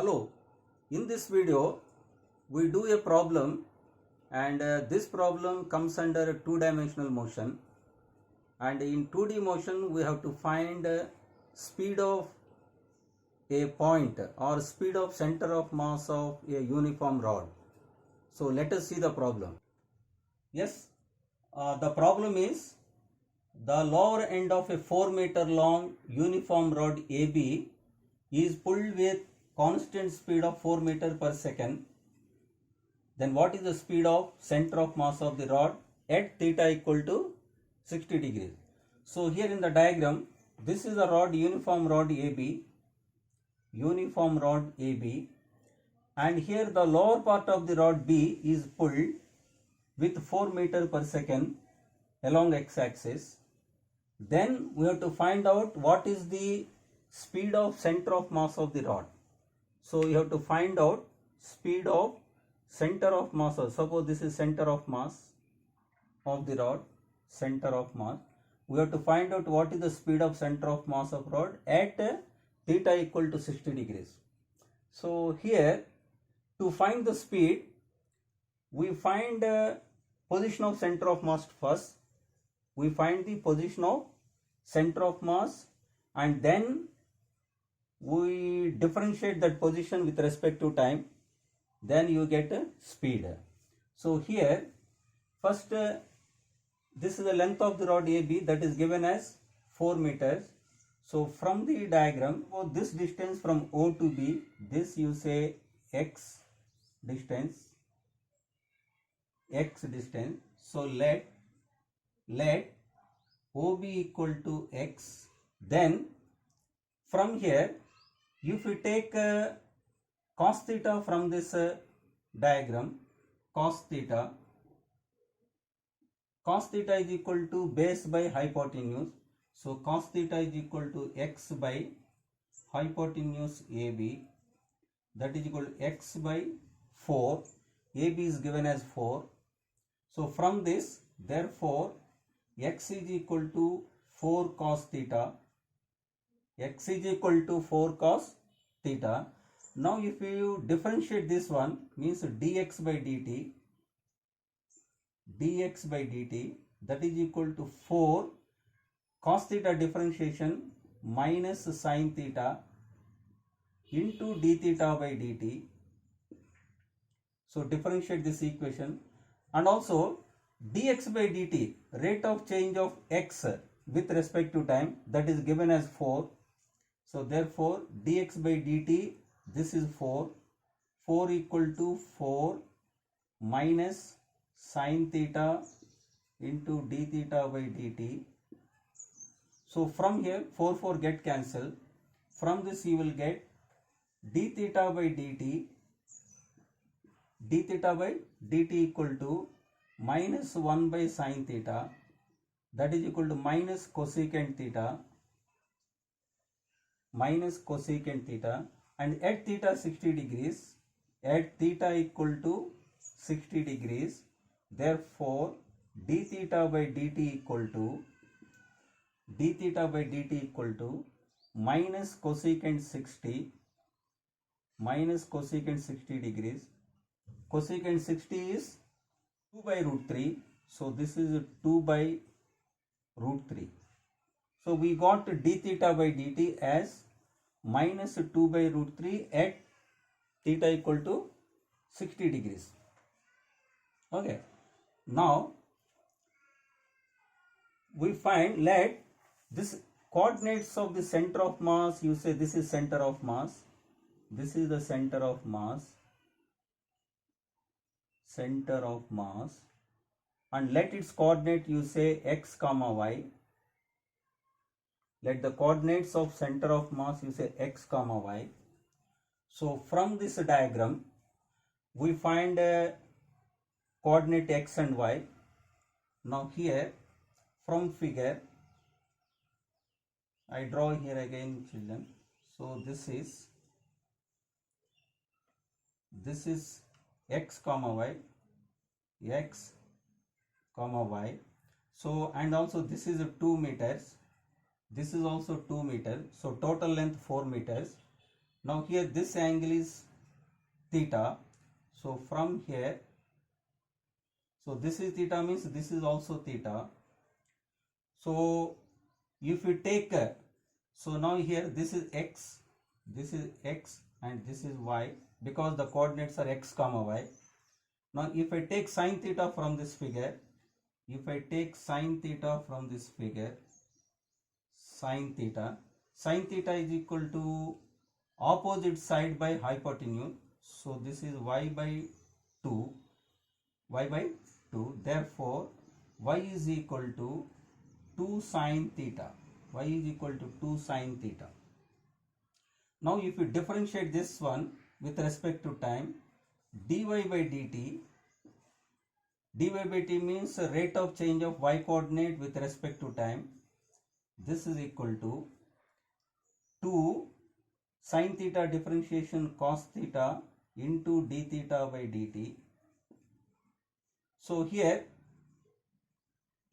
Hello, in this video we do a problem and this problem comes under two-dimensional motion, and in 2D motion we have to find speed of a point or speed of center of mass of a uniform rod. So let us see the problem. Yes, the problem is the lower end of a 4-meter long uniform rod AB is pulled with constant speed of 4 meter per second. Then what is the speed of center of mass of the rod at theta equal to 60 degrees? So here in the diagram, this is the rod, uniform rod AB, and here the lower part of the rod B is pulled with 4 meter per second along x-axis. Then we have to find out what is the speed of center of mass of the rod. So you have to find out speed of center of mass. Suppose this is center of mass of the rod, center of mass. We have to find out what is the speed of center of mass of rod at theta equal to 60 degrees. So here, to find the speed, we find position of center of mass first. We find the position of center of mass and then we differentiate that position with respect to time. Then you get a speed. So here, first this is the length of the rod AB, that is given as 4 meters. So from the diagram, for this distance from O to B, this you say x distance. So let OB equal to x. Then from here, if we take cos theta from this diagram, cos theta is equal to base by hypotenuse. So cos theta is equal to x by hypotenuse AB, that is equal to x by 4. AB is given as 4. So from this, therefore, x is equal to 4 cos theta. X is equal to 4 cos theta. Now if you differentiate this one, means dx by dt, that is equal to 4 cos theta differentiation minus sin theta into d theta by dt. So differentiate this equation, and also dx by dt, rate of change of x with respect to time, that is given as 4. So therefore dx by dt, this is 4 equal to 4 minus sin theta into d theta by dt. So from here 4 get cancelled. From this you will get d theta by dt equal to minus 1 by sin theta, that is equal to minus cosecant theta, and at theta 60 degrees, at theta equal to 60 degrees, therefore d theta by dt equal to minus cosecant 60 degrees. Cosecant 60 is 2 by root 3. So this is 2 by root 3. So we got d theta by dt as minus 2 by root 3 at theta equal to 60 degrees. Okay. Now we find, let this coordinates of the center of mass, you say this is center of mass. This is the center of mass. And let its coordinate, you say x comma y. Let the coordinates of center of mass, you say x comma y. So from this diagram, we find a coordinate x and y. Now here, from figure, I draw here again, children. So this is x comma y. So and also this is 2 meters. This is also 2 meters. So total length 4 meters. Now here this angle is theta. So from here, so this is theta means this is also theta. So if you take, so now here this is x and this is y, because the coordinates are x comma y. Now if I take sine theta from this figure, sine theta is equal to opposite side by hypotenuse. So this is y by 2. Therefore y is equal to 2 sine theta. Now if you differentiate this one with respect to time, dy by dt means rate of change of y coordinate with respect to time. This is equal to 2 sin theta differentiation cos theta into d theta by dt. So here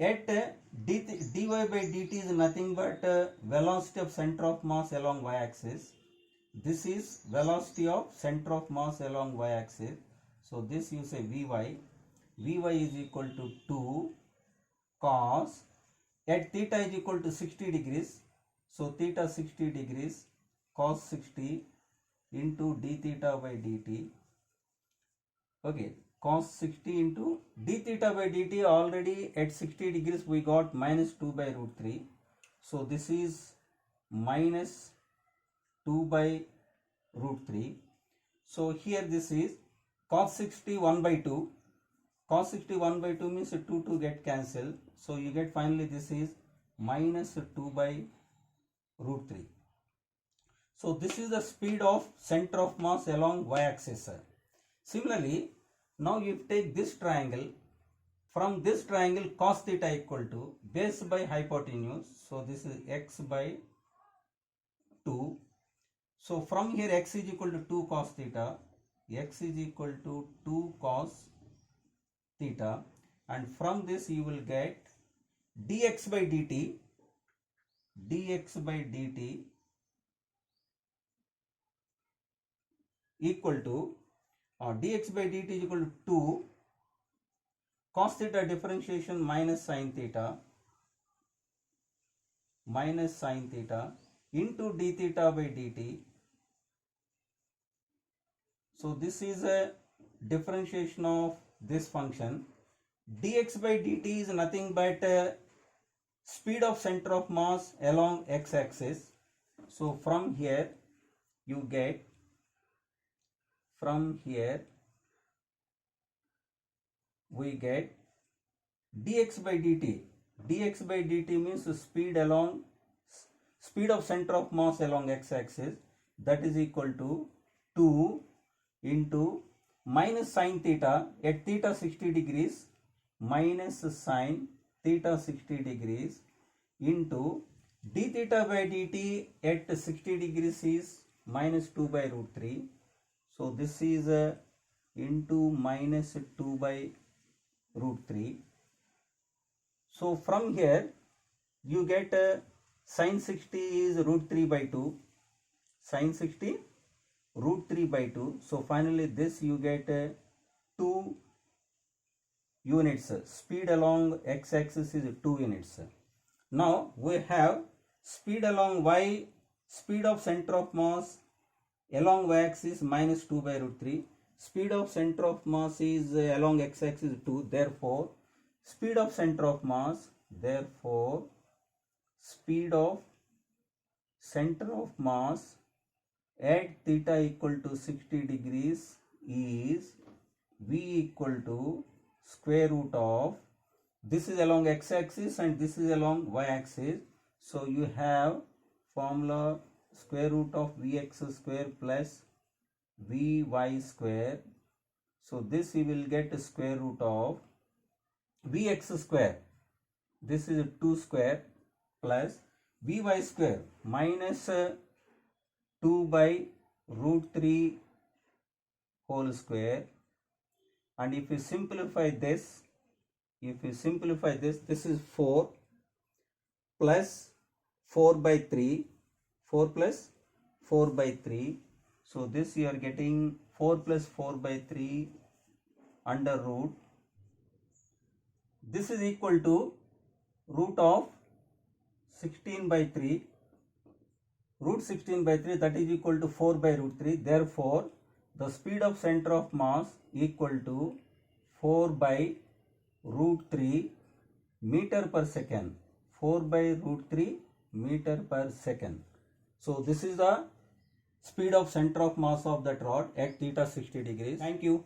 at dy by dt is nothing but velocity of center of mass along y-axis. This is velocity of center of mass along y-axis. So this you say Vy is equal to 2 cos, at theta is equal to 60 degrees. So theta 60 degrees cos 60 into d theta by dt. Okay, cos 60 into d theta by dt, already at 60 degrees we got minus 2 by root 3. So this is minus 2 by root 3. So here this is cos 60 1 by 2. Cos 60 1 by 2 means 2 get cancelled. So you get finally this is minus 2 by root 3. So this is the speed of center of mass along y-axis. Similarly, now you take this triangle. From this triangle cos theta equal to base by hypotenuse. So this is x by 2. So from here x is equal to 2 cos theta. X is equal to 2 cos theta. And from this you will get dx by dt. Equal to dx by dt is equal to 2 cos theta differentiation minus sine theta into d theta by dt. So this is a differentiation of this function. Dx by dt is nothing but speed of center of mass along x-axis. So from here you get, we get dx by dt. Dx by dt means speed of center of mass along x-axis, that is equal to 2 into minus sine theta at theta 60 degrees minus sine theta 60 degrees into d theta by dt at 60 degrees is minus 2 by root 3. So this is into minus 2 by root 3. So from here you get sin 60 is root 3 by 2. Sin 60 root 3 by 2. So finally this you get 2 units. Speed along x-axis is 2 units. Now we have speed along y, speed of center of mass along y-axis minus 2 by root 3. Speed of center of mass is along x-axis 2. Therefore speed of center of mass, at theta equal to 60 degrees is v equal to square root of, this is along x-axis and this is along y-axis. So you have formula square root of vx square plus vy square. So this you will get square root of vx square, this is 2 square, plus vy square minus 2 by root 3 whole square. And if you simplify this, this is 4 plus 4 by 3, 4 plus 4 by 3 So this you are getting 4 plus 4 by 3 under root. This is equal to root of 16 by 3. Root 16 by 3, that is equal to 4 by root 3. Therefore, the speed of center of mass equal to 4 by root 3 meter per second. 4 by root 3 meter per second. So this is the speed of center of mass of that rod at theta 60 degrees. Thank you.